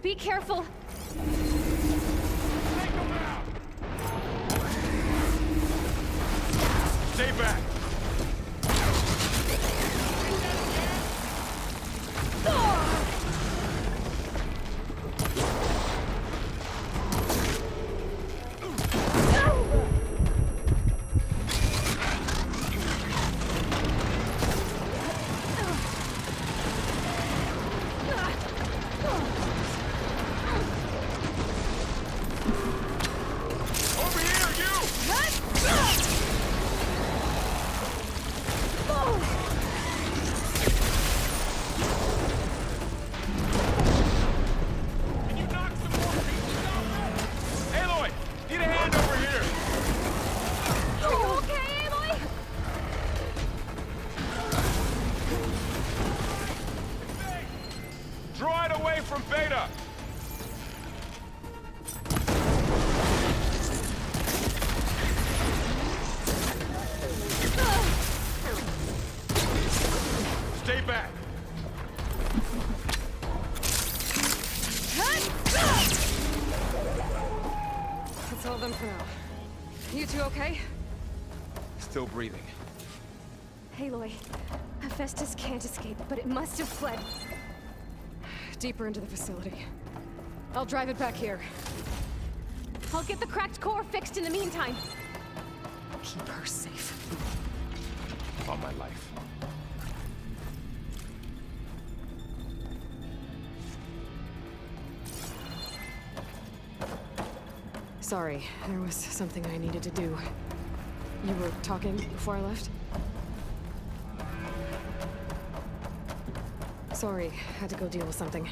Be careful. Take him out! Stay back! From Beta! Stay back! That's all of them for now. You two okay? Still breathing. Aloy, Hephaestus can't escape, but it must have fled. Deeper into the facility. I'll drive it back here. I'll get the cracked core fixed in the meantime. Keep her safe. On my life. Sorry, there was something I needed to do. You were talking before I left? Sorry, had to go deal with something.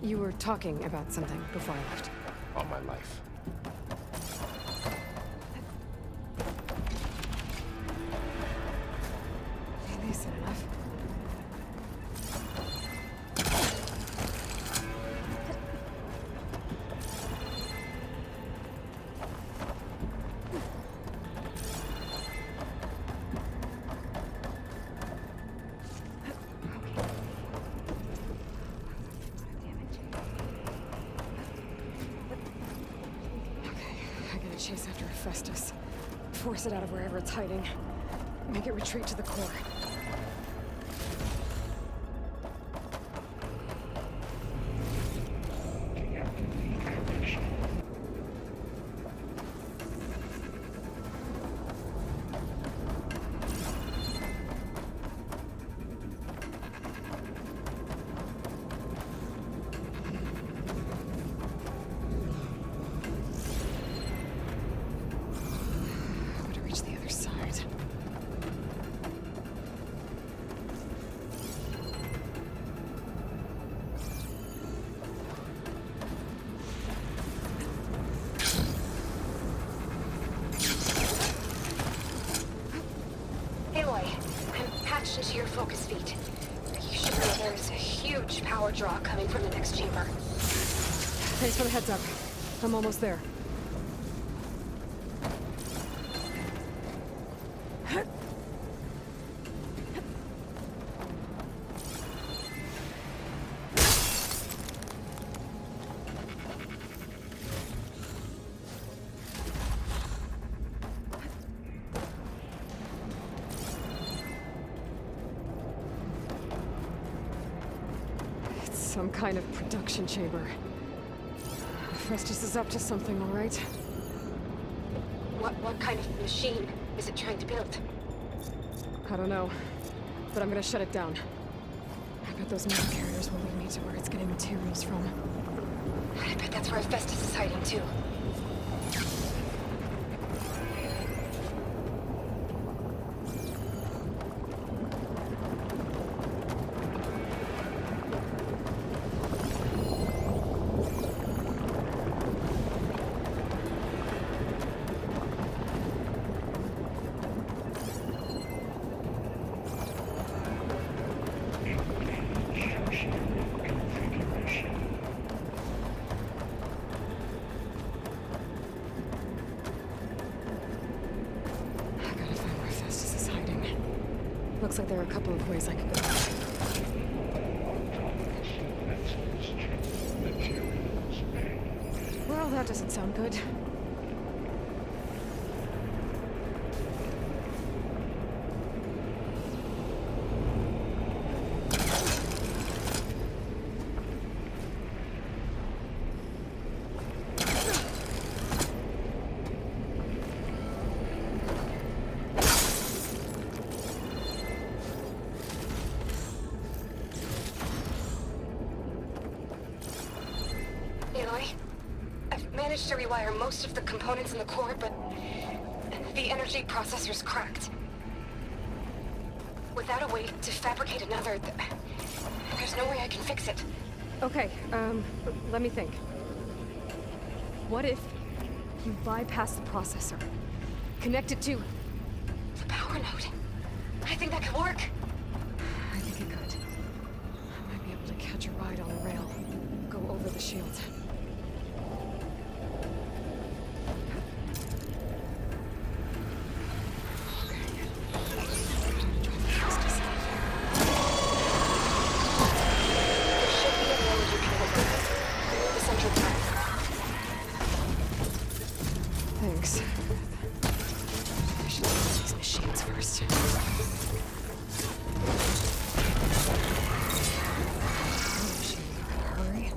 You were talking about something before I left. On my life. This isn't enough. Chase after Hephaestus. Force it out of wherever it's hiding. Make it retreat to the core. Into your focus feed. You should know there's a huge power draw coming from the next chamber. Thanks for the heads up. I'm almost there. Some kind of production chamber. Hephaestus is up to something, all right? What kind of machine is it trying to build? I don't know, but I'm gonna shut it down. I bet those metal carriers will lead me to where it's getting materials from. I bet that's where Hephaestus is hiding too. Looks like there are a couple of ways I could go. That doesn't sound good. I've managed to rewire most of the components in the core, but the energy processor's cracked. Without a way to fabricate another, there's no way I can fix it. Okay, let me think. What if you bypass the processor? Connect it to... The power node. I think that could work. I think it could. I might be able to catch a ride on the rail. Go over the shield. Thanks. I should use these machines first. Hurry.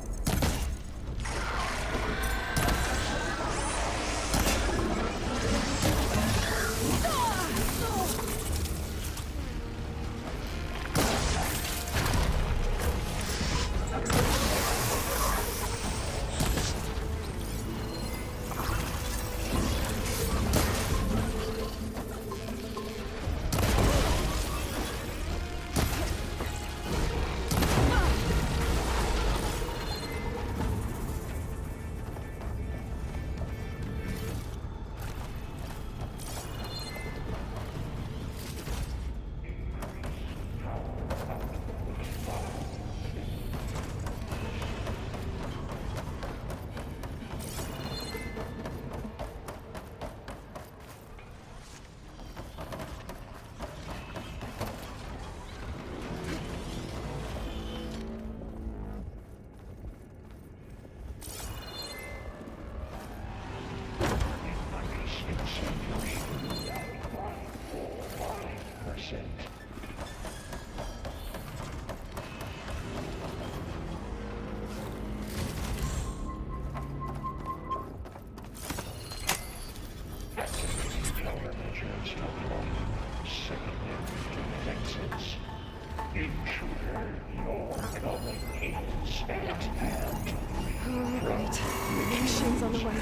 Alright, the machine's on the way.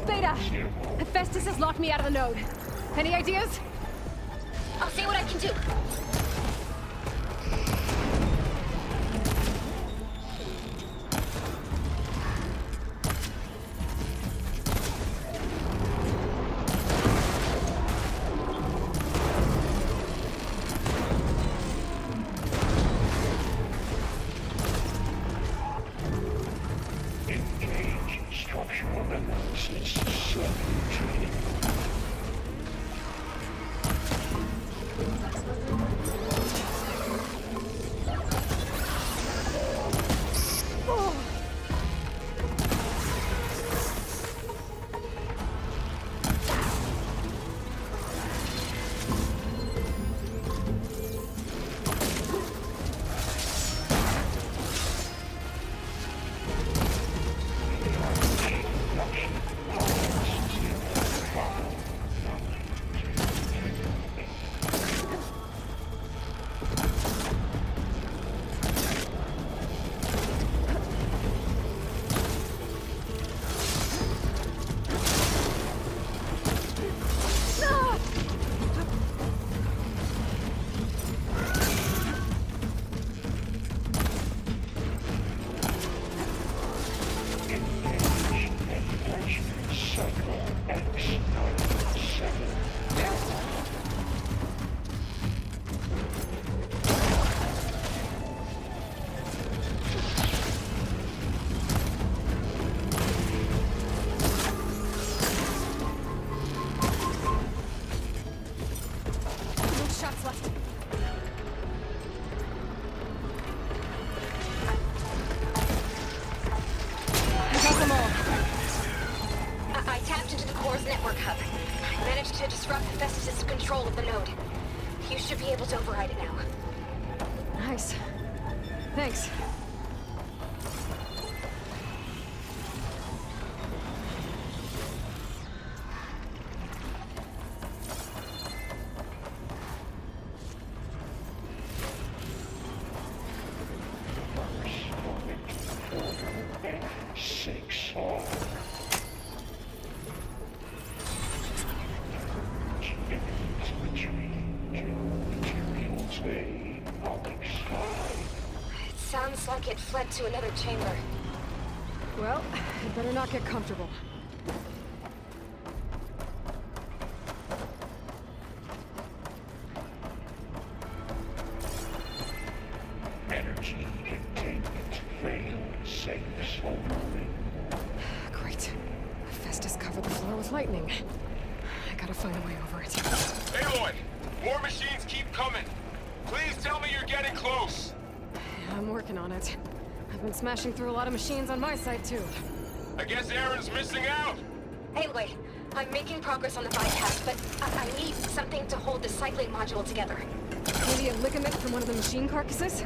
Beta! Hephaestus has locked me out of the node. Any ideas? I'll see what I can do. Thanks. It sounds like it fled to another chamber. Well, I'd better not get comfortable. Energy containment failed. Save this whole building. Great. Festus covered the floor with lightning. I gotta find a way over it. Aloy! More machines keep coming! Please tell me you're getting close! Yeah, I'm working on it. I've been smashing through a lot of machines on my side, too. I guess Aaron's missing out! Aloy, I'm making progress on the bypass, but I need something to hold the cycling module together. Maybe a ligament from one of the machine carcasses?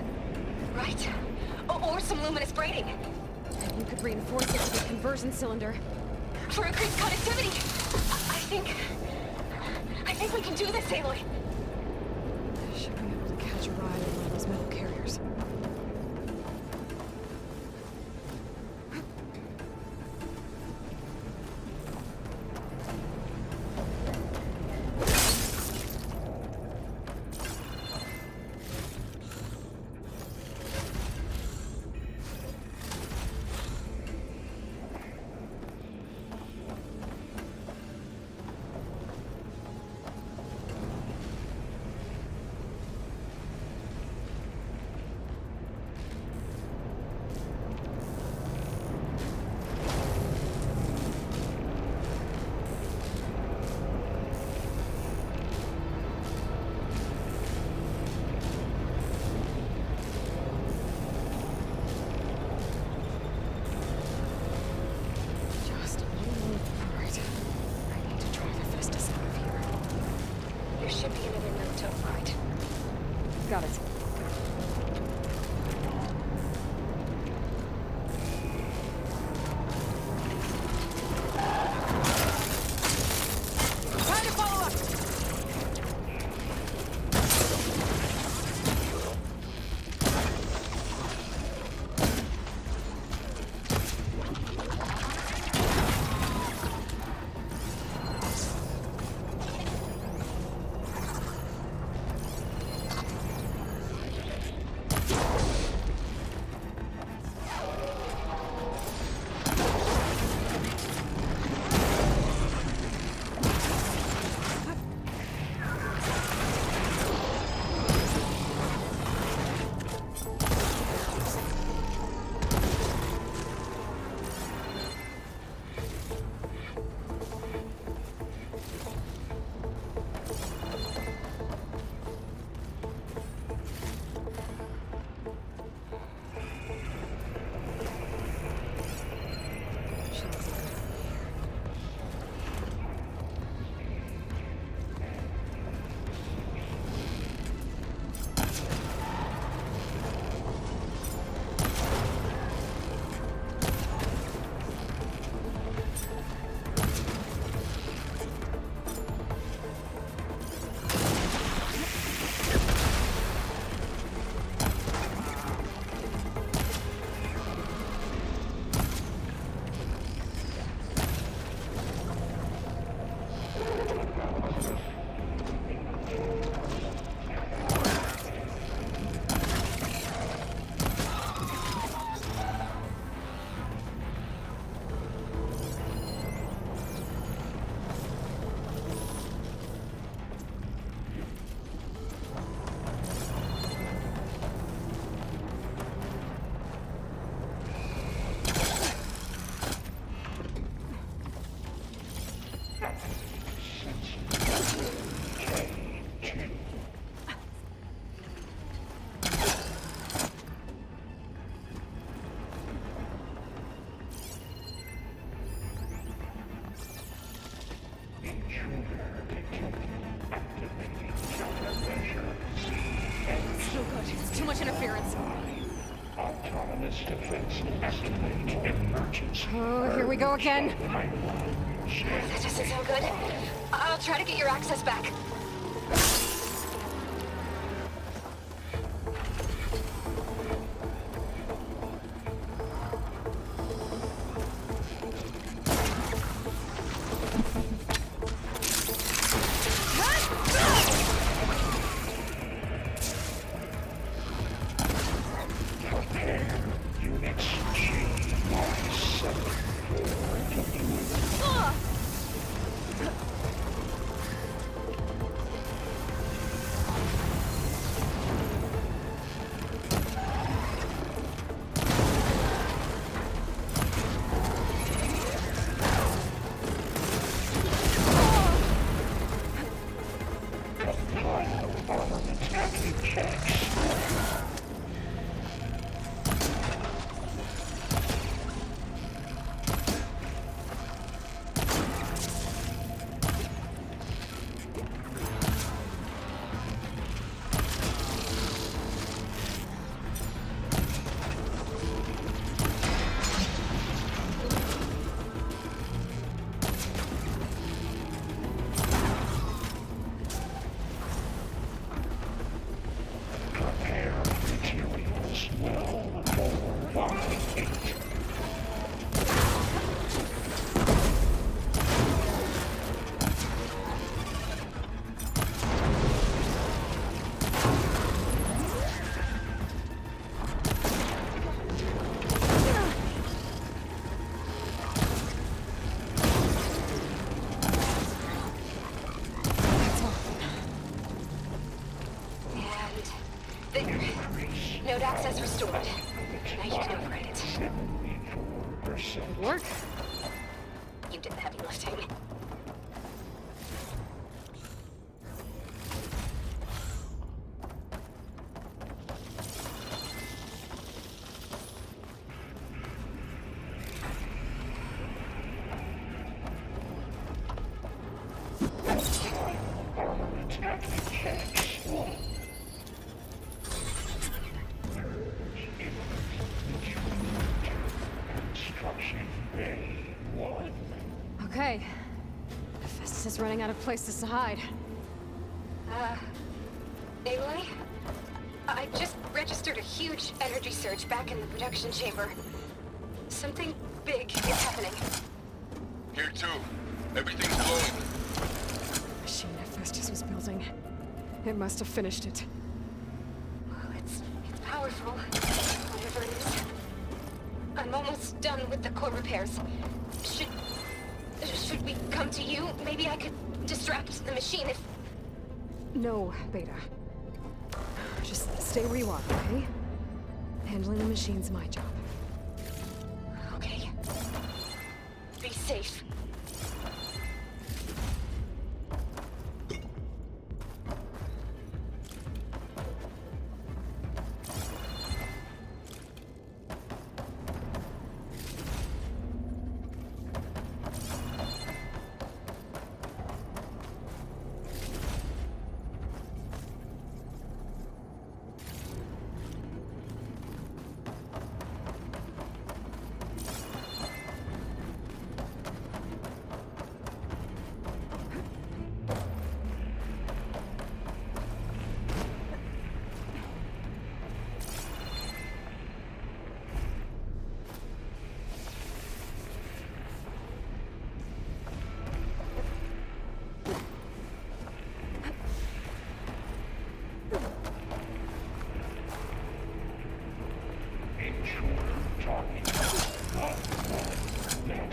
Right. Or some luminous braiding. You could reinforce it with a conversion cylinder. For increased connectivity. I think we can do this, Aloy. Should be able to catch a ride on one of those metal carriers. Autonomous defense activate emergency. Oh, here we go again. That doesn't sound good. I'll try to get your access back. Node access restored. Now you can override it. Work? You did the heavy lifting. Okay. Festus is running out of places to hide. Aloy? I just registered a huge energy surge back in the production chamber. Something big is happening. Here too. Everything's glowing. The machine Festus was building. It must have finished it. Well, it's powerful. Whatever it is. I'm almost done with the core repairs. Should we come to you? Maybe I could distract the machine if... No, Beta. Just stay where you are, okay? Handling the machine's my job. Okay. Be safe.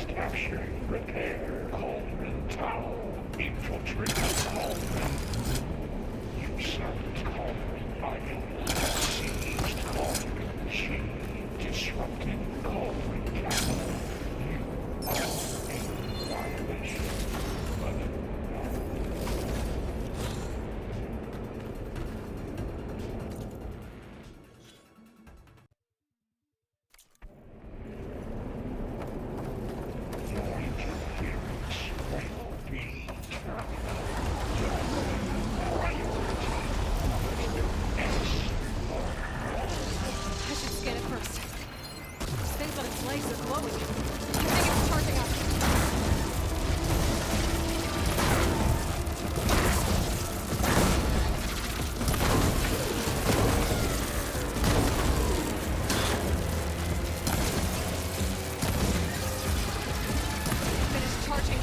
Capture, repair, Coleman Tower, infiltrate Coleman. You served Coleman idle, seized Coleman machine, disrupting Coleman capital. You are in violation. legs are glowing. I think it's charging up. Finished charging.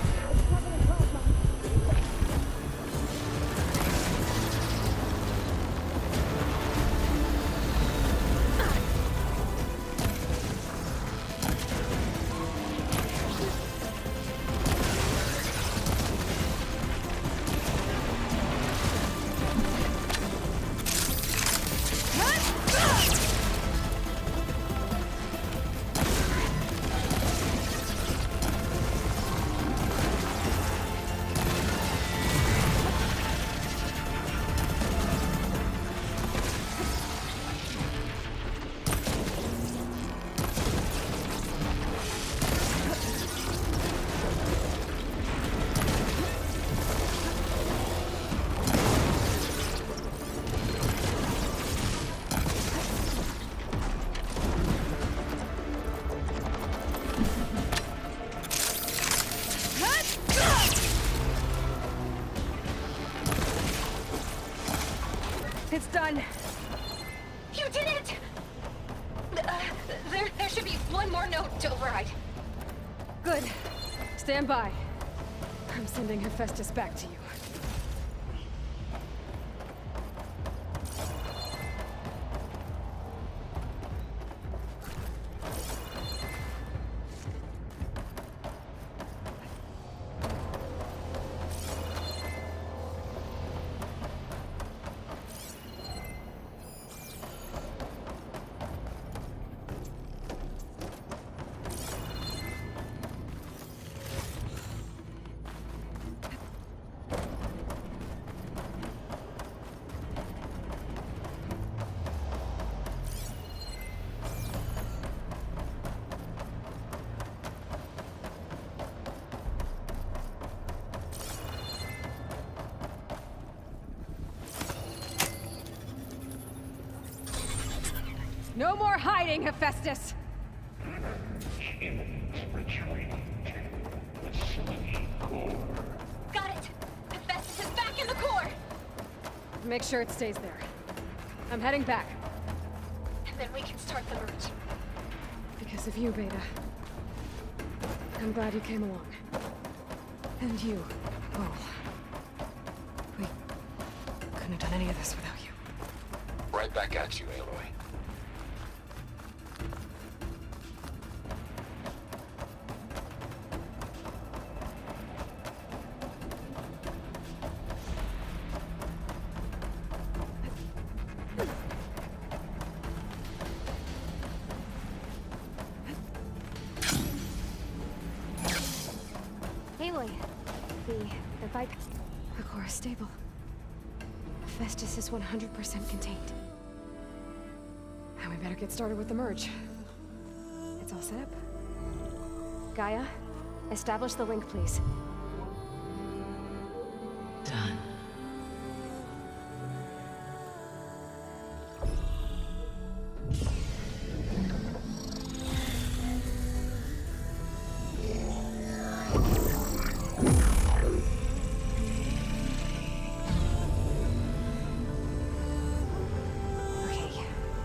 It's done. You did it! There should be one more note to override. Good. Stand by. I'm sending Hephaestus back to you. No more hiding, Hephaestus! Humans retreating to facility core. Got it! Hephaestus is back in the core! Make sure it stays there. I'm heading back. And then we can start the merge. Because of you, Beta. I'm glad you came along. And you, Paul. We couldn't have done any of this without you. Right back at you, Aloy. Aloy, the bike, the core is stable. Hephaestus is 100% contained. And we better get started with the merge. It's all set up. Gaia, establish the link, please. Done.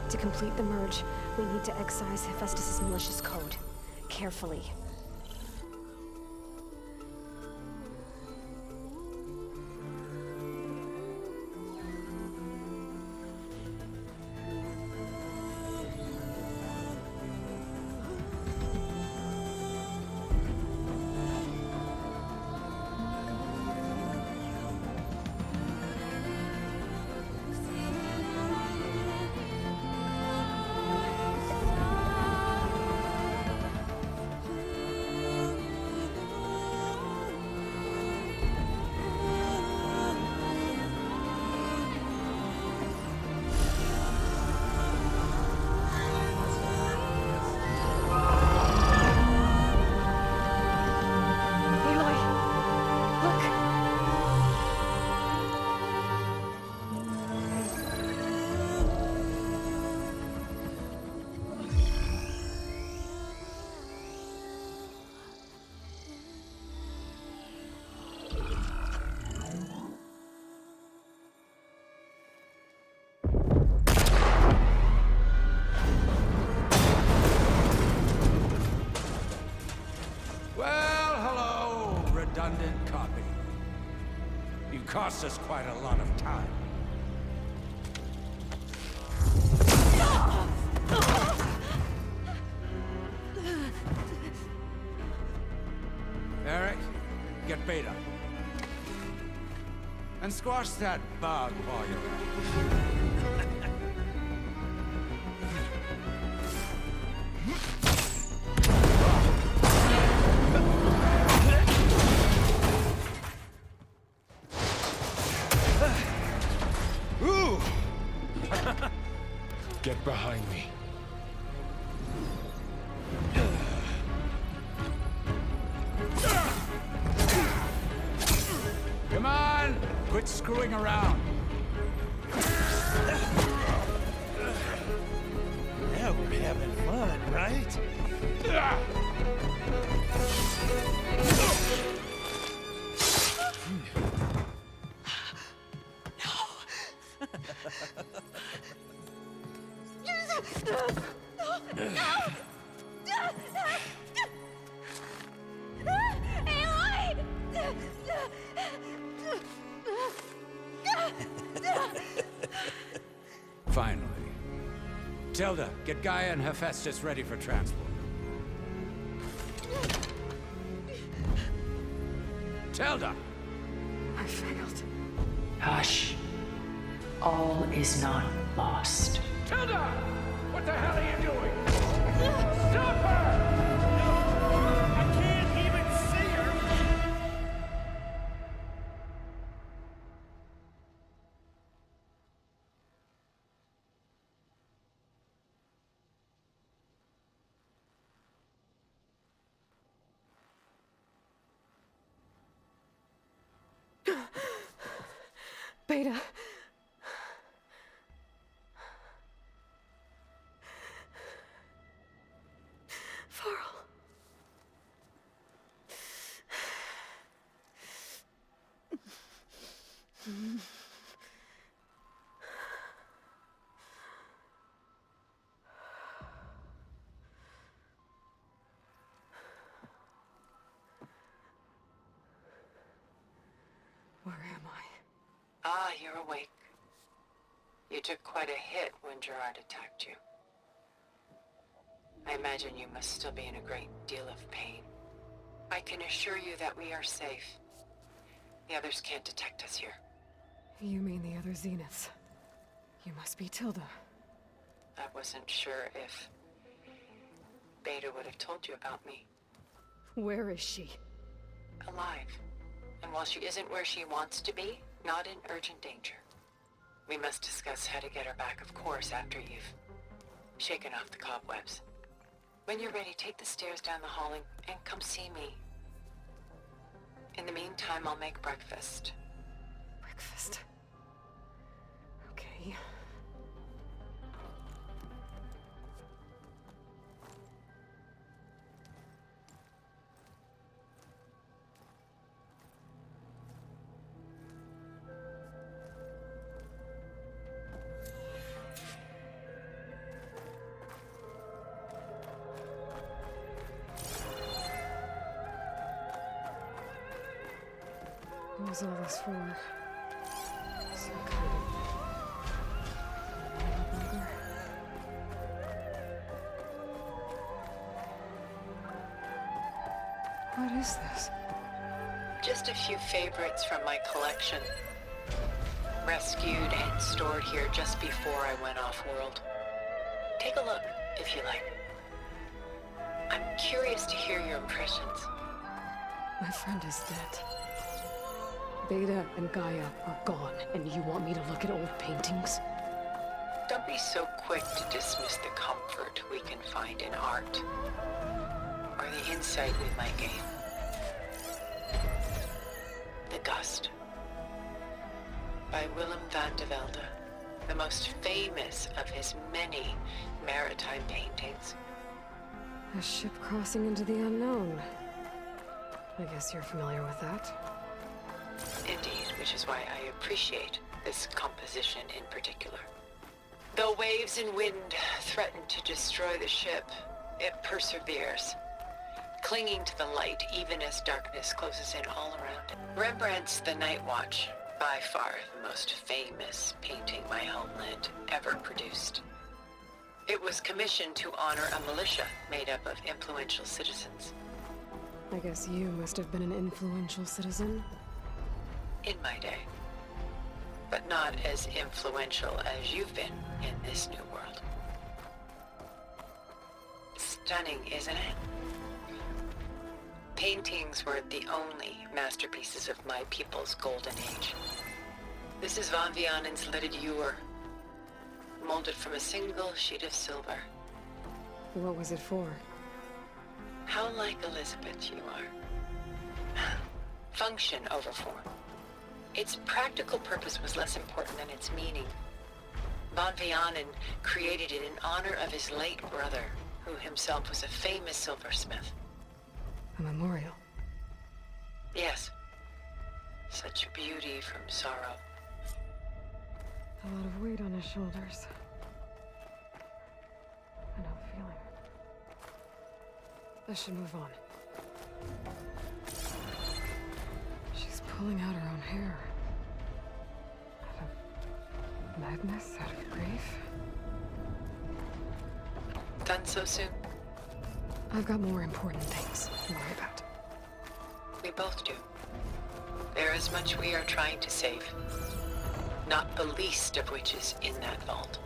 To complete the merge, we need to excise Hephaestus' malicious code. Carefully. redundant copy. You cost us quite a lot of time. Eric, get Beta. And squash that bug while you're at it. Ooh! Get behind me. Come on! Quit screwing around. Now we're having fun, right? Finally. Tilda, get Gaia and Hephaestus ready for transport. Tilda! I failed. Hush. All is not lost. Tilda! What the hell are you doing? Stop her! I can't even see her! Beta. Varl. Where am I? Ah, you're awake. You took quite a hit when Gerard attacked you. I imagine you must still be in a great deal of pain. I can assure you that we are safe. The others can't detect us here. You mean the other Zeniths? You must be Tilda. I wasn't sure if Beta would have told you about me. Where is she? Alive. And while she isn't where she wants to be, not in urgent danger. We must discuss how to get her back, of course, after you've shaken off the cobwebs. When you're ready, take the stairs down the hall and come see me. In the meantime, I'll make breakfast. Breakfast. Okay. What was all this for? Some kind of burger? What is this? Just a few favorites from my collection. Rescued and stored here just before I went off-world. Take a look, if you like. I'm curious to hear your impressions. My friend is dead. Beta and Gaia are gone, and you want me to look at old paintings? Don't be so quick to dismiss the comfort we can find in art, or the insight we might gain. The Dust, by Willem van de Velde, the most famous of his many maritime paintings. A ship crossing into the unknown. I guess you're familiar with that. Indeed, which is why I appreciate this composition in particular. Though waves and wind threaten to destroy the ship, it perseveres, clinging to the light even as darkness closes in all around it. Rembrandt's The Night Watch, by far the most famous painting my homeland ever produced. It was commissioned to honor a militia made up of influential citizens. I guess you must have been an influential citizen. In my day. But not as influential as you've been in this new world. Stunning, isn't it? Paintings were the only masterpieces of my people's golden age. This is Von Vianen's lidded ewer, molded from a single sheet of silver. What was it for? How like Elizabeth you are. Function over form. Its practical purpose was less important than its meaning. Von Vianen created it in honor of his late brother, who himself was a famous silversmith. A memorial. Yes. Such beauty from sorrow. A lot of weight on his shoulders. I know the feeling. I should move on. She's pulling out her own hair. Out of madness, out of grief. Done so soon? I've got more important things to worry about. We both do. There is much we are trying to save. Not the least of which is in that vault.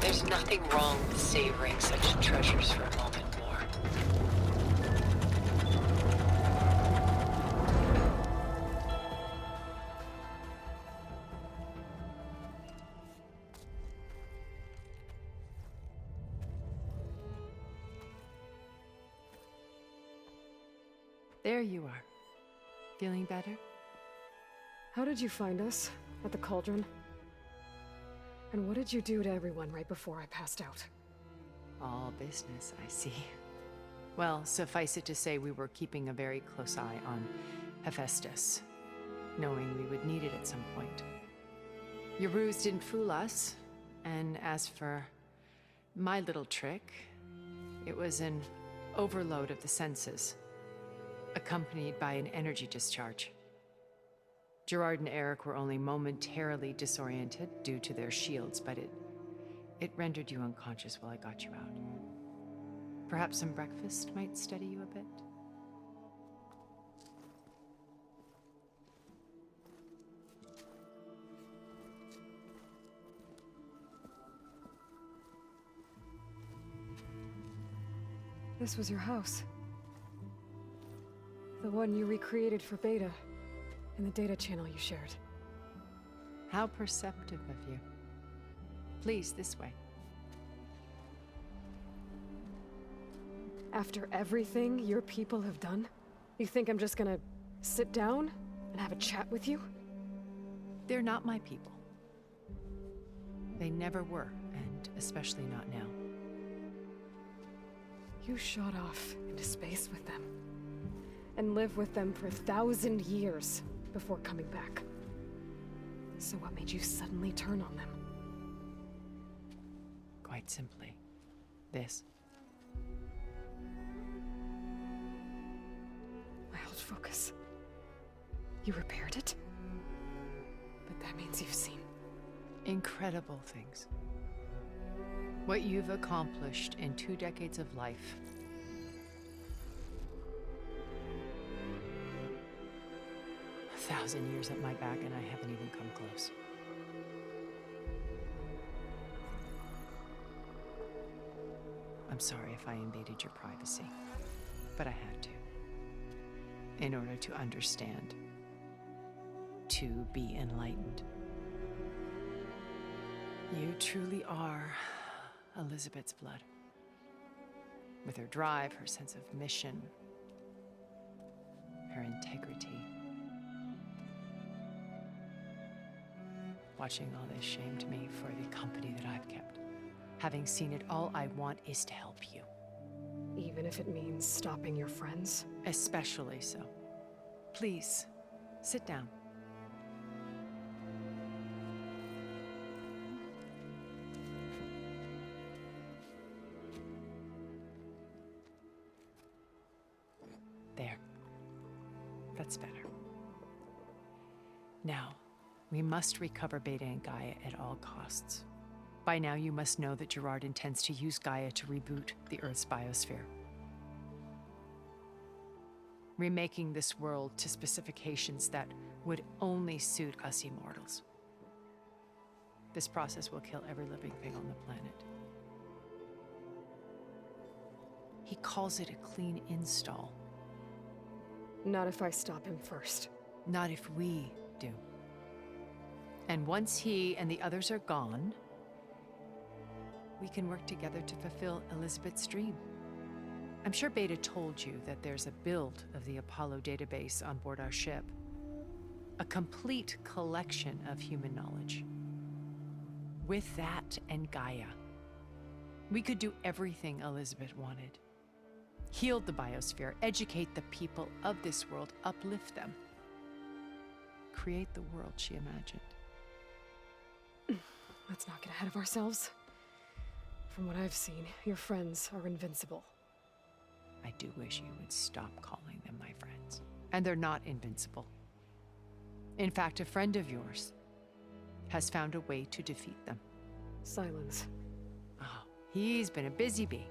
There's nothing wrong with savoring such treasures for a moment more. There you are. Feeling better? How did you find us? At the cauldron? And what did you do to everyone right before I passed out? All business, I see. Well, suffice it to say we were keeping a very close eye on Hephaestus, knowing we would need it at some point. Your ruse didn't fool us, and as for my little trick, it was an overload of the senses, accompanied by an energy discharge. Gerard and Eric were only momentarily disoriented due to their shields, but it rendered you unconscious while I got you out. Perhaps some breakfast might steady you a bit? This was your house. The one you recreated for Beta, in the data channel you shared. How perceptive of you. Please, this way. After everything your people have done, you think I'm just gonna sit down and have a chat with you? They're not my people. They never were, and especially not now. You shot off into space with them, and lived with them for 1,000 years before coming back. So what made you suddenly turn on them? Quite simply, this. My old focus. You repaired it? But that means you've seen Incredible things. What you've accomplished in 2 decades of life. A 1,000 years at my back and I haven't even come close. I'm sorry if I invaded your privacy, but I had to. In order to understand. To be enlightened. You truly are Elizabeth's blood. With her drive, her sense of mission, her integrity. Watching all this shamed me for the company that I've kept. Having seen it, all I want is to help you. even if it means stopping your friends. Especially so. Please, sit down. There. That's better. Now, we must recover Beta and Gaia at all costs. By now, you must know that Gerard intends to use Gaia to reboot the Earth's biosphere. Remaking this world to specifications that would only suit us immortals. This process will kill every living thing on the planet. He calls it a clean install. Not if I stop him first. Not if we do. And once he and the others are gone, we can work together to fulfill Elizabeth's dream. I'm sure Beta told you that there's a build of the Apollo database on board our ship. A complete collection of human knowledge. With that and Gaia, we could do everything Elizabeth wanted. Heal the biosphere, educate the people of this world, uplift them. Create the world she imagined. Let's not get ahead of ourselves. From what I've seen, your friends are invincible. I do wish you would stop calling them my friends. And they're not invincible. In fact, a friend of yours has found a way to defeat them. Silence. Oh, he's been a busy bee,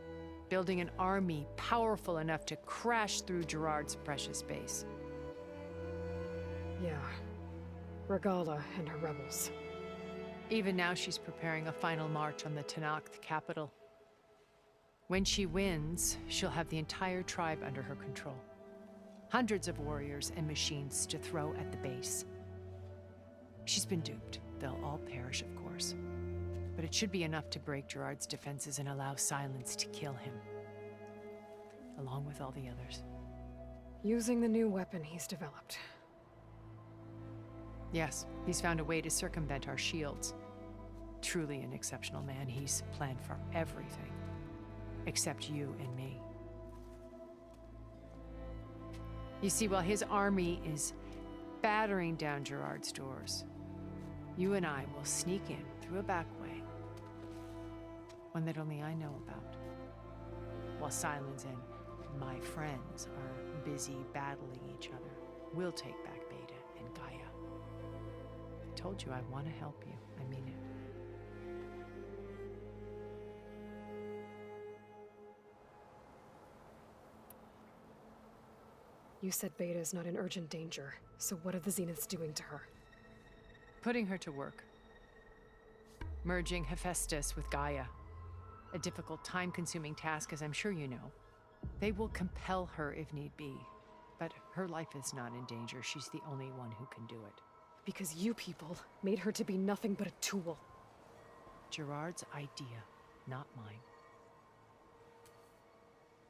building an army powerful enough to crash through Gerard's precious base. Yeah. Regala and her rebels. Even now, she's preparing a final march on the Tenakth capital. When she wins, she'll have the entire tribe under her control. Hundreds of warriors and machines to throw at the base. She's been duped. They'll all perish, of course. But it should be enough to break Gerard's defenses and allow Silence to kill him. Along with all the others. Using the new weapon he's developed. Yes, he's found a way to circumvent our shields. Truly an exceptional man. He's planned for everything. Except you and me. You see, while his army is battering down Gerard's doors, you and I will sneak in through a back way. One that only I know about. While Silence and my friends are busy battling each other, we'll take back Beta and Gaia. I told you I want to help you. I mean it. You said Beta is not in urgent danger, so what are the Zeniths doing to her? Putting her to work. Merging Hephaestus with Gaia. A difficult, time-consuming task, as I'm sure you know. They will compel her if need be, but her life is not in danger. She's the only one who can do it. Because you people made her to be nothing but a tool. Gerard's idea, not mine.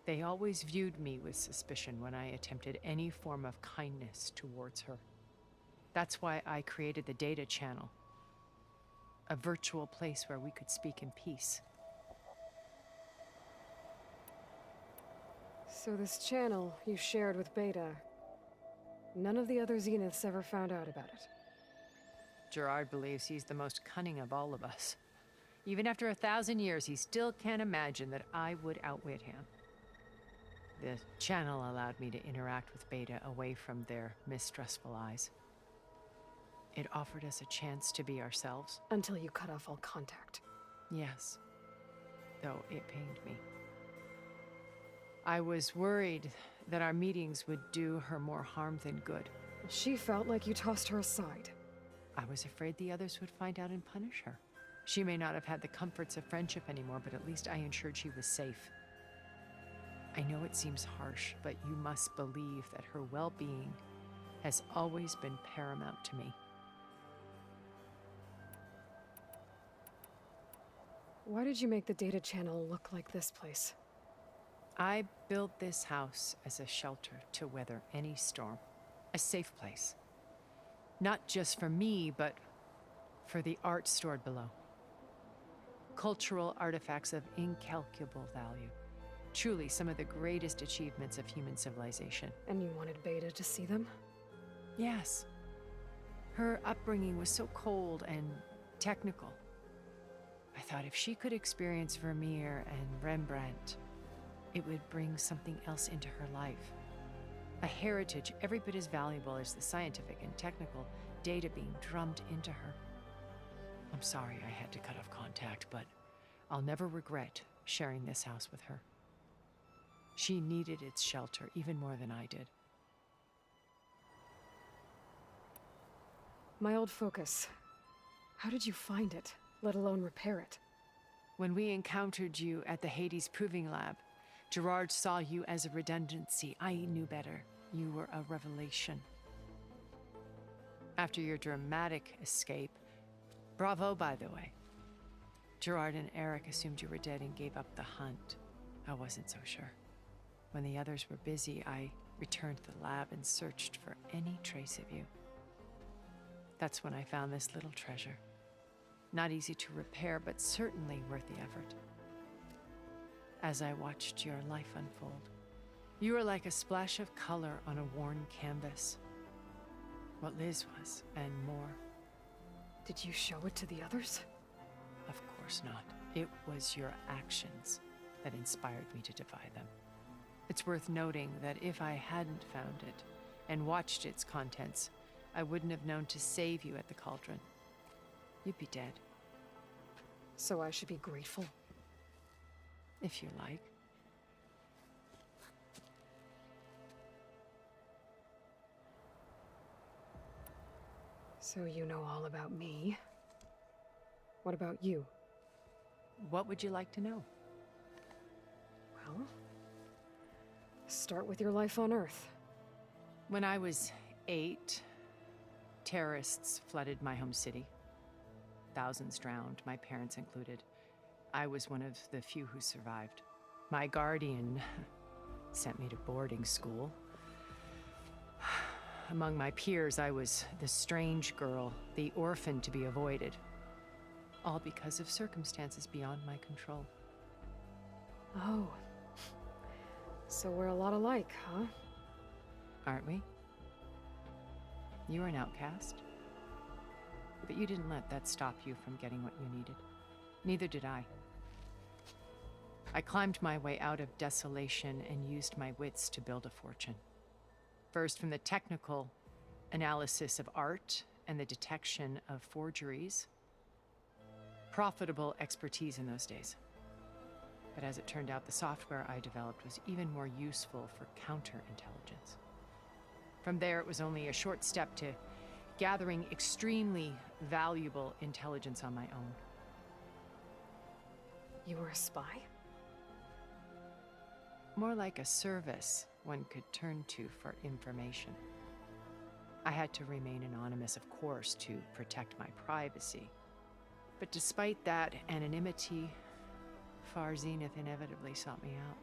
They always viewed me with suspicion when I attempted any form of kindness towards her. That's why I created the data channel. A virtual place where we could speak in peace. So this channel you shared with Beta, none of the other Zeniths ever found out about it. Gerard believes he's the most cunning of all of us. Even after 1,000 years, he still can't imagine that I would outwit him. The channel allowed me to interact with Beta away from their mistrustful eyes. It offered us a chance to be ourselves. Until you cut off all contact. Yes, though it pained me. I was worried that our meetings would do her more harm than good. She felt like you tossed her aside. I was afraid the others would find out and punish her. She may not have had the comforts of friendship anymore, but at least I ensured she was safe. I know it seems harsh, but you must believe that her well-being has always been paramount to me. Why did you make the data channel look like this place? I built this house as a shelter to weather any storm. A safe place. Not just for me, but for the art stored below. Cultural artifacts of incalculable value. Truly some of the greatest achievements of human civilization. And you wanted Beta to see them? Yes. Her upbringing was so cold and technical. I thought if she could experience Vermeer and Rembrandt, it would bring something else into her life. A heritage every bit as valuable as the scientific and technical data being drummed into her. I'm sorry I had to cut off contact, but I'll never regret sharing this house with her. She needed its shelter even more than I did. My old focus. How did you find it, let alone repair it? When we encountered you at the Hades Proving Lab, Gerard saw you as a redundancy. I knew better. You were a revelation. After your dramatic escape, bravo, by the way. Gerard and Eric assumed you were dead and gave up the hunt. I wasn't so sure. When the others were busy, I returned to the lab and searched for any trace of you. That's when I found this little treasure. Not easy to repair, but certainly worth the effort. As I watched your life unfold, you were like a splash of color on a worn canvas. What Liz was, and more. Did you show it to the others? Of course not. It was your actions that inspired me to defy them. It's worth noting that if I hadn't found it and watched its contents, I wouldn't have known to save you at the cauldron. You'd be dead. So I should be grateful? If you like. So you know all about me. What about you? What would you like to know? Well, start with your life on Earth. When I was 8, terrorists flooded my home city. Thousands drowned, my parents included. I was one of the few who survived. My guardian sent me to boarding school. Among my peers, I was the strange girl, the orphan to be avoided. All because of circumstances beyond my control. Oh. So we're a lot alike, huh? Aren't we? You were an outcast. But you didn't let that stop you from getting what you needed. Neither did I. I climbed my way out of desolation and used my wits to build a fortune. First, from the technical analysis of art and the detection of forgeries. Profitable expertise in those days. But as it turned out, the software I developed was even more useful for counterintelligence. From there, it was only a short step to gathering extremely valuable intelligence on my own. You were a spy? More like a service one could turn to for information. I had to remain anonymous, of course, to protect my privacy. But despite that anonymity, Far Zenith inevitably sought me out.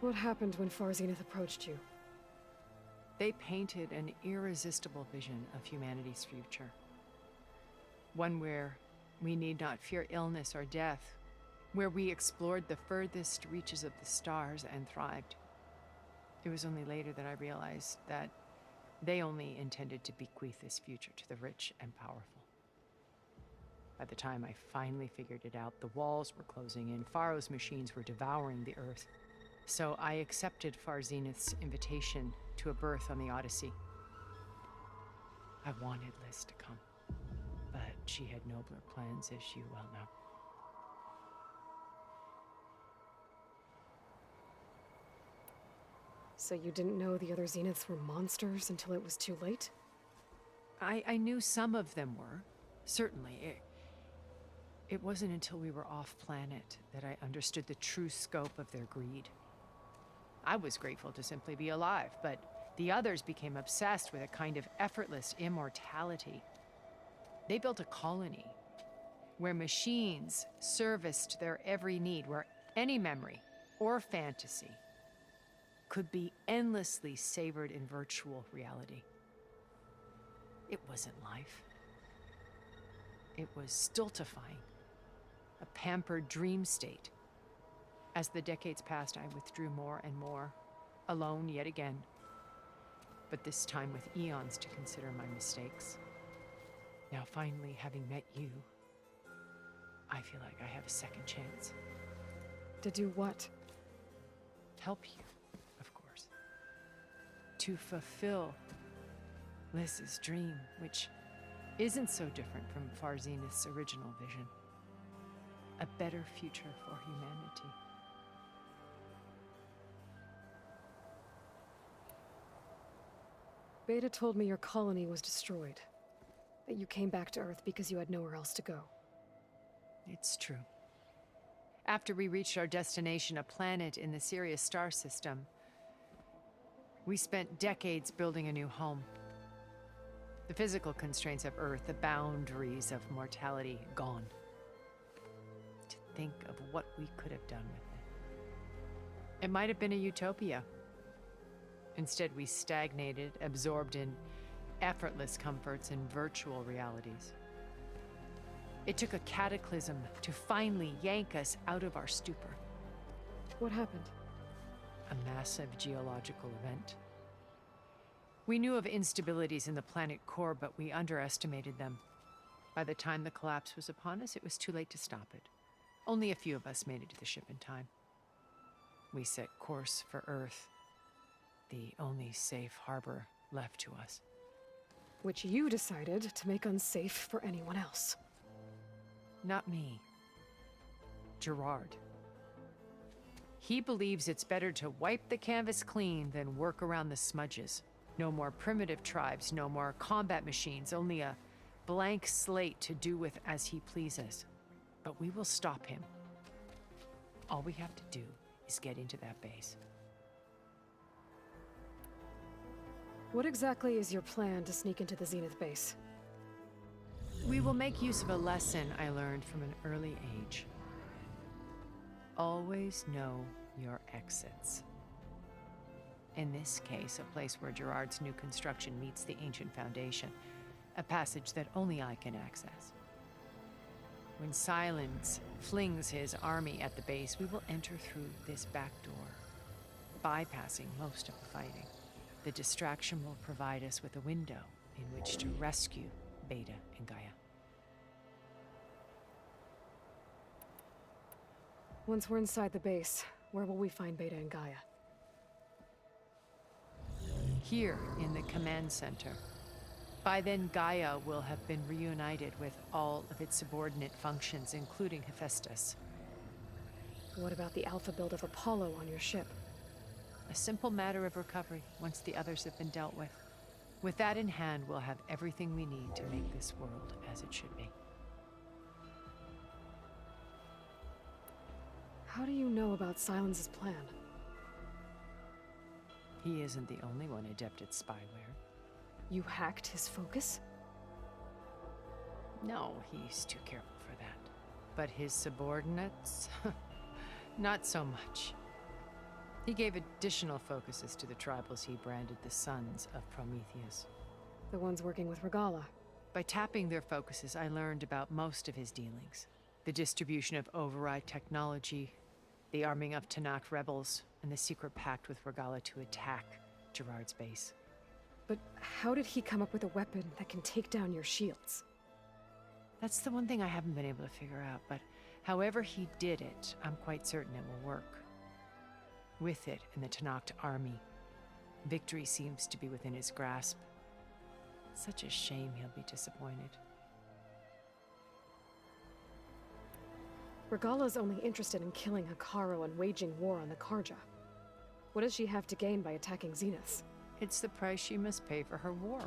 What happened when Far Zenith approached you? They painted an irresistible vision of humanity's future. One where we need not fear illness or death, where we explored the furthest reaches of the stars and thrived. It was only later that I realized that they only intended to bequeath this future to the rich and powerful. By the time I finally figured it out, the walls were closing in, Pharaoh's machines were devouring the Earth. So I accepted Far Zenith's invitation to a birth on the Odyssey. I wanted Liz to come, but she had nobler plans, as you well know. So you didn't know the other Zeniths were monsters until it was too late? I knew some of them were, certainly. It wasn't until we were off-planet that I understood the true scope of their greed. I was grateful to simply be alive, but the others became obsessed with a kind of effortless immortality. They built a colony where machines serviced their every need, where any memory or fantasy could be endlessly savored in virtual reality. It wasn't life. It was stultifying, a pampered dream state. As the decades passed, I withdrew more and more, alone yet again, but this time with eons to consider my mistakes. Now finally, having met you, I feel like I have a second chance. To do what? Help you, of course. To fulfill Liz's dream, which isn't so different from Farzenith's original vision. A better future for humanity. Beta told me your colony was destroyed. That you came back to Earth because you had nowhere else to go. It's true. After we reached our destination, a planet in the Sirius star system, we spent decades building a new home. The physical constraints of Earth, the boundaries of mortality, gone. To think of what we could have done with it. It might have been a utopia. Instead, we stagnated, absorbed in effortless comforts and virtual realities. It took a cataclysm to finally yank us out of our stupor. What happened? A massive geological event. We knew of instabilities in the planet core, but we underestimated them. By the time the collapse was upon us, it was too late to stop it. Only a few of us made it to the ship in time. We set course for Earth, the only safe harbor left to us. Which you decided to make unsafe for anyone else. Not me. Gerard. He believes it's better to wipe the canvas clean than work around the smudges. No more primitive tribes, no more combat machines, only a blank slate to do with as he pleases. But we will stop him. All we have to do is get into that base. What exactly is your plan to sneak into the Zenith base? We will make use of a lesson I learned from an early age. Always know your exits. In this case, a place where Gerard's new construction meets the ancient foundation, a passage that only I can access. When Silence flings his army at the base, we will enter through this back door, bypassing most of the fighting. The distraction will provide us with a window in which to rescue Beta and Gaia. Once we're inside the base, where will we find Beta and Gaia? Here in the command center. By then, Gaia will have been reunited with all of its subordinate functions, including Hephaestus. What about the alpha build of Apollo on your ship? A simple matter of recovery once the others have been dealt with. With that in hand, we'll have everything we need to make this world as it should be. How do you know about Silence's plan? He isn't the only one adept at spyware. You hacked his focus? No, he's too careful for that. But his subordinates? Not so much. He gave additional focuses to the tribals he branded the Sons of Prometheus. The ones working with Regala. By tapping their focuses, I learned about most of his dealings. The distribution of override technology, the arming of Tanakh rebels, and the secret pact with Regala to attack Gerard's base. But how did he come up with a weapon that can take down your shields? That's the one thing I haven't been able to figure out, but however he did it, I'm quite certain it will work. With it and the Tanakh army, victory seems to be within his grasp. Such a shame he'll be disappointed. Regala's only interested in killing Hekarro and waging war on the Karja. What does she have to gain by attacking Zenith? It's the price she must pay for her war.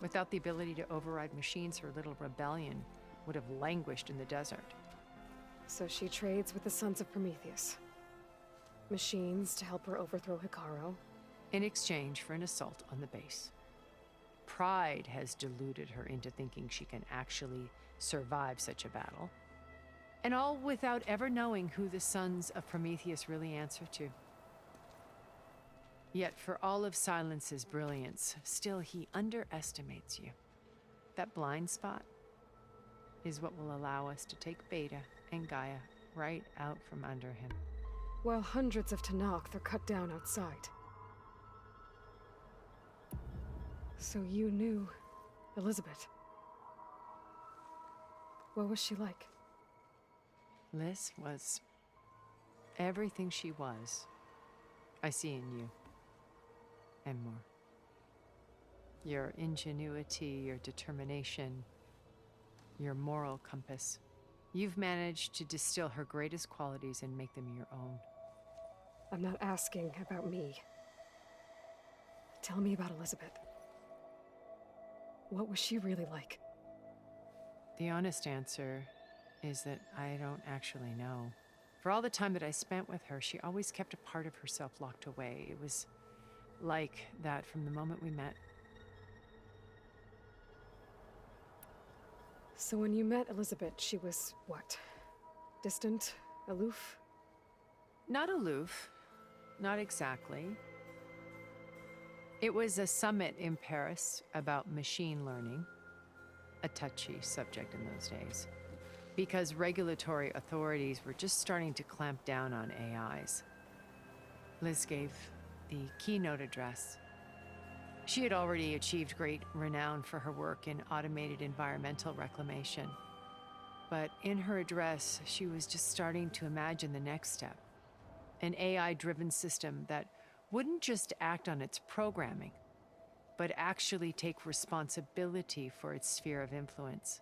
Without the ability to override machines, her little rebellion would have languished in the desert. So she trades with the Sons of Prometheus. Machines to help her overthrow Hekarro. In exchange for an assault on the base. Pride has deluded her into thinking she can actually survive such a battle. And all without ever knowing who the Sons of Prometheus really answer to. Yet for all of Silence's brilliance, still he underestimates you. That blind spot is what will allow us to take Beta and Gaia right out from under him. While hundreds of Tanakh are cut down outside. So you knew Elizabeth. What was she like? Liz was Everything she was, I see in you. And more. Your ingenuity, your determination, your moral compass. You've managed to distill her greatest qualities and make them your own. I'm not asking about me. Tell me about Elizabeth. What was she really like? The honest answer is that I don't actually know. For all the time that I spent with her, she always kept a part of herself locked away. It was like that from the moment we met. So when you met Elizabeth, she was what? Distant? Aloof? Not aloof. Not exactly. It was a summit in Paris about machine learning, a touchy subject in those days, because regulatory authorities were just starting to clamp down on AIs. Liz gave the keynote address. She had already achieved great renown for her work in automated environmental reclamation. But in her address, she was just starting to imagine the next step, an AI-driven system that wouldn't just act on its programming, but actually take responsibility for its sphere of influence.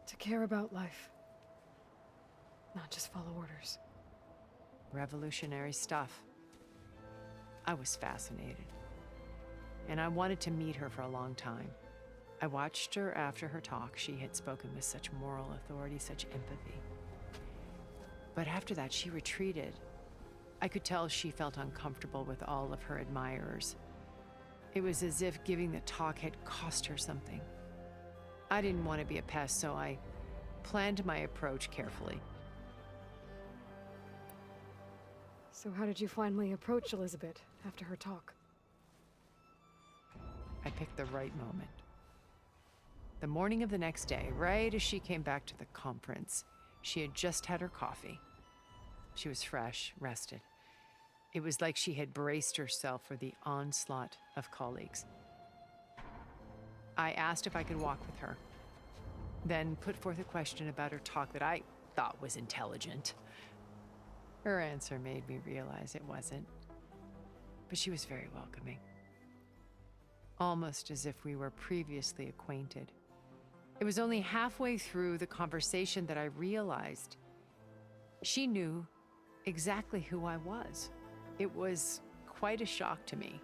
To care about life. Not just follow orders. Revolutionary stuff. I was fascinated. And I wanted to meet her for a long time. I watched her after her talk. She had spoken with such moral authority, such empathy. But after that, she retreated. I could tell she felt uncomfortable with all of her admirers. It was as if giving the talk had cost her something. I didn't want to be a pest, so I planned my approach carefully. So how did you finally approach Elizabeth after her talk? I picked the right moment. The morning of the next day, right as she came back to the conference, she had just had her coffee. She was fresh, rested. It was like she had braced herself for the onslaught of colleagues. I asked if I could walk with her, then put forth a question about her talk that I thought was intelligent. Her answer made me realize it wasn't, but she was very welcoming. Almost as if we were previously acquainted. It was only halfway through the conversation that I realized she knew exactly who I was. It was quite a shock to me.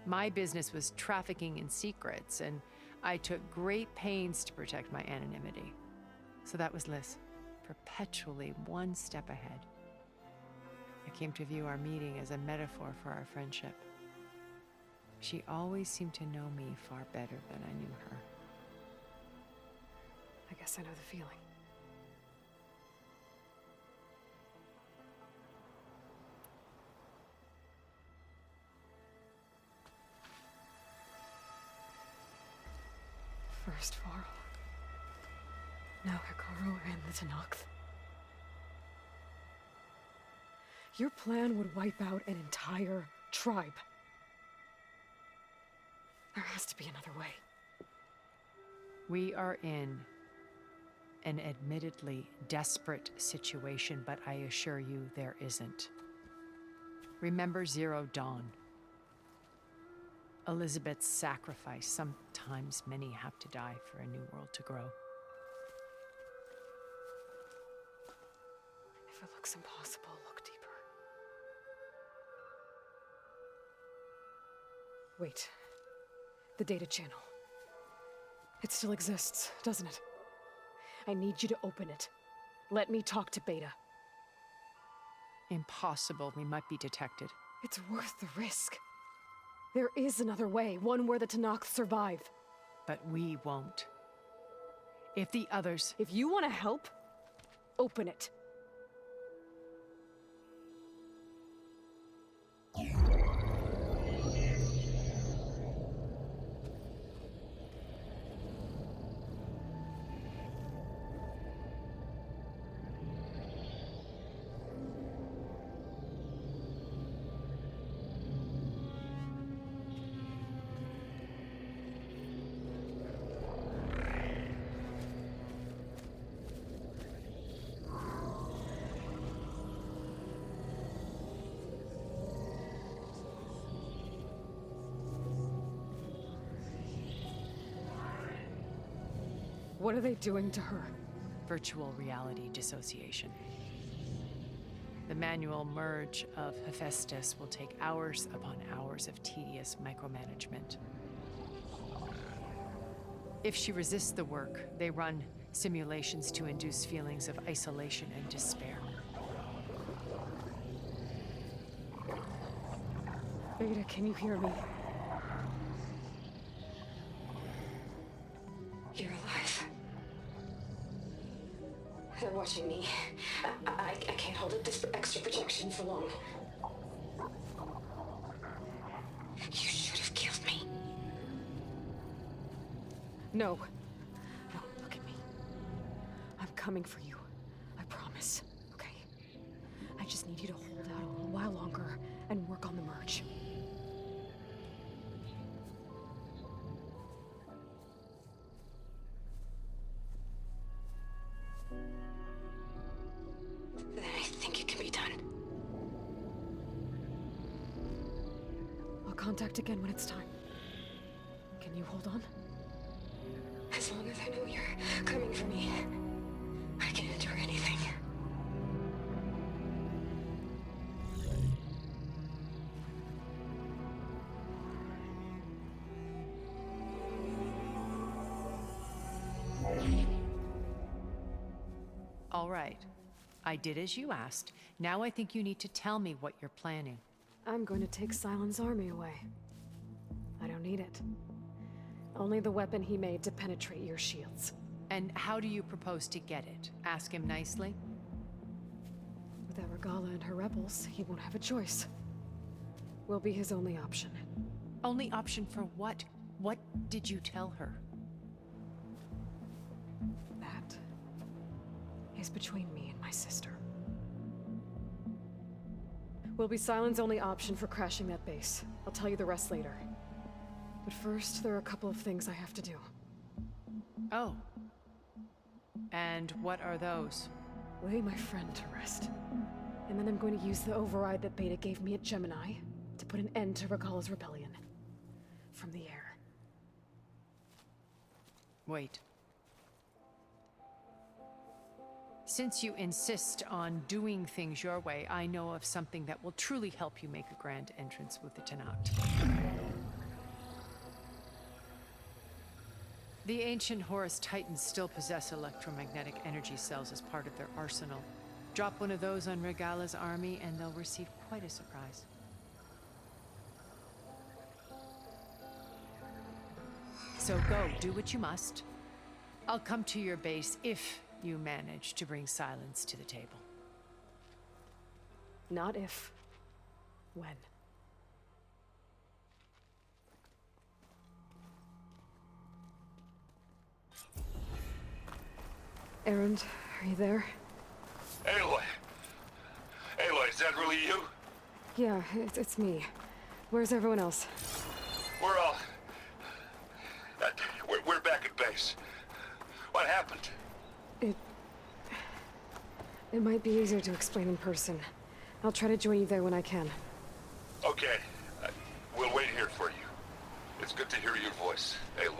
My business was trafficking in secrets, and I took great pains to protect my anonymity. So that was Liz, perpetually one step ahead. I came to view our meeting as a metaphor for our friendship. She always seemed to know me far better than I knew her. I guess I know the feeling. First Varl. Now Hikaru and the Tenakth. Your plan would wipe out an entire tribe. There has to be another way. We are in an admittedly desperate situation, but I assure you there isn't. Remember Zero Dawn. Elizabeth's sacrifice. Sometimes many have to die for a new world to grow. If it looks impossible, look deeper. Wait. The data channel. It still exists, doesn't it? I need you to open it. Let me talk to Beta. Impossible. We might be detected. It's worth the risk. There is another way, one where the Tenakth survive. But we won't. If the others... If you want to help, open it. What are they doing to her? Virtual reality dissociation. The manual merge of Hephaestus will take hours upon hours of tedious micromanagement. If she resists the work, they run simulations to induce feelings of isolation and despair. Beta, can you hear me? You're alive. They're watching me. I can't hold up this extra protection for long. You should have killed me. No. No, look at me. I'm coming for you. I promise, okay? I just need you to hold out a little while longer and work on the merge. Then I think it can be done. I'll contact again when it's time. Can you hold on? As long as I know you're coming for me, I can endure anything. All right. I did as you asked. Now I think you need to tell me what you're planning. I'm going to take Silent's army away. I don't need it. Only the weapon he made to penetrate your shields. And how do you propose to get it? Ask him nicely? Without Regala and her rebels, he won't have a choice. We'll be his only option. Only option for what? What did you tell her? That is between me and my sister. Will be Silent's only option for crashing that base. I'll tell you the rest later. But first, there are a couple of things I have to do. Oh. And what are those? Lay my friend to rest. And then I'm going to use the override that Beta gave me at Gemini to put an end to Regala's rebellion. From the air. Wait. Since you insist on doing things your way, I know of something that will truly help you make a grand entrance with the Tenat. The ancient Horus Titans still possess electromagnetic energy cells as part of their arsenal. Drop one of those on Regala's army and they'll receive quite a surprise. So go, do what you must. I'll come to your base if you manage to bring Silence to the table. Not if. When. Erend, are you there? Aloy! Aloy, is that really you? Yeah, it's me. Where's everyone else? We're all... we're back at base. What happened? It might be easier to explain in person. I'll try to join you there when I can. Okay. We'll wait here for you. It's good to hear your voice, Aloy.